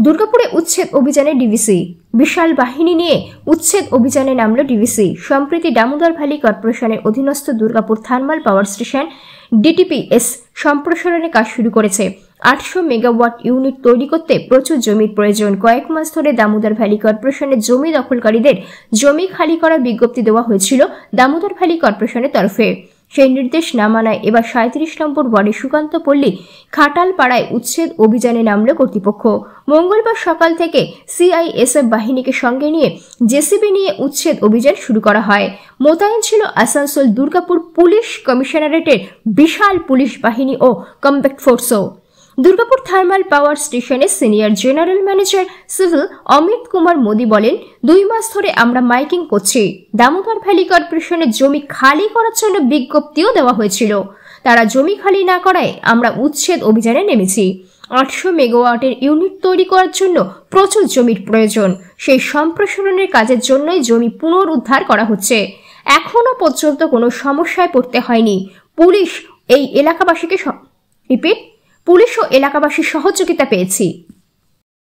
দুর্গাপুরে উচ্ছেদ অভিযানে ডিভিসি। বিশাল বাহিনী নিয়ে উচ্ছেদ অভিযানে নামল ডিভিসি। সম্প্রতি দামোদর ভ্যালি কর্পোরেশনের অধীনস্থ দুর্গাপুর থার্মাল পাওয়ার স্টেশন ডিটিপিএস সম্প্রসারণের কাজ শুরু করেছে। 800 মেগাওয়াট ইউনিট তৈরি করতে প্রচুর জমির প্রয়োজন। কয়েক মাস ধরে দামোদর ভ্যালি কর্পোরেশনের জমি দখলকারীদের জমি খালি করার বিজ্ঞপ্তি দেওয়া হয়েছিল দামোদর ভ্যালি কর্পোরেশনের তরফে। সেই নির্দেশ না মানায় এবার 37 নম্বর ওয়ার্ডে সুকান্তপল্লী খাটালপাড়ায় উচ্ছেদ অভিযানে নামল কর্তৃপক্ষ। মঙ্গলবার সকাল থেকে সিআইএসএফ বাহিনীকে সঙ্গে নিয়ে জেসিবি নিয়ে উচ্ছেদ অভিযান শুরু করা হয়। মোতায়েন ছিল আসানসোল দুর্গাপুর পুলিশ কমিশনারেটের বিশাল পুলিশ বাহিনী ও কম্প্যাক্ট ফোর্সও। দুর্গাপুর থার্মাল পাওয়ার স্টেশনের senior general manager civil Amit Kumar Modi বলেন, 2 মাস ধরে আমরা মাইকিং করছি। দামোদর ভ্যালি কর্পোরেশনের জমি খালি করার জন্য বিজ্ঞপ্তিও দেওয়া হয়েছিল। তারা জমি খালি না করায় আমরা উচ্ছেদ অভিযানে নেমেছি। 800 মেগাওয়াটের ইউনিট তৈরি করার জন্য প্রচুর জমির প্রয়োজন। সেই সম্প্রসারণের কাজের জন্যই জমি পুনরুদ্ধার করা হচ্ছে। এখনো পর্যন্ত কোনো সমস্যায় পড়তে হয়নি। পুলিশ ও এলাকাবাসীর সহযোগিতা পেয়েছি।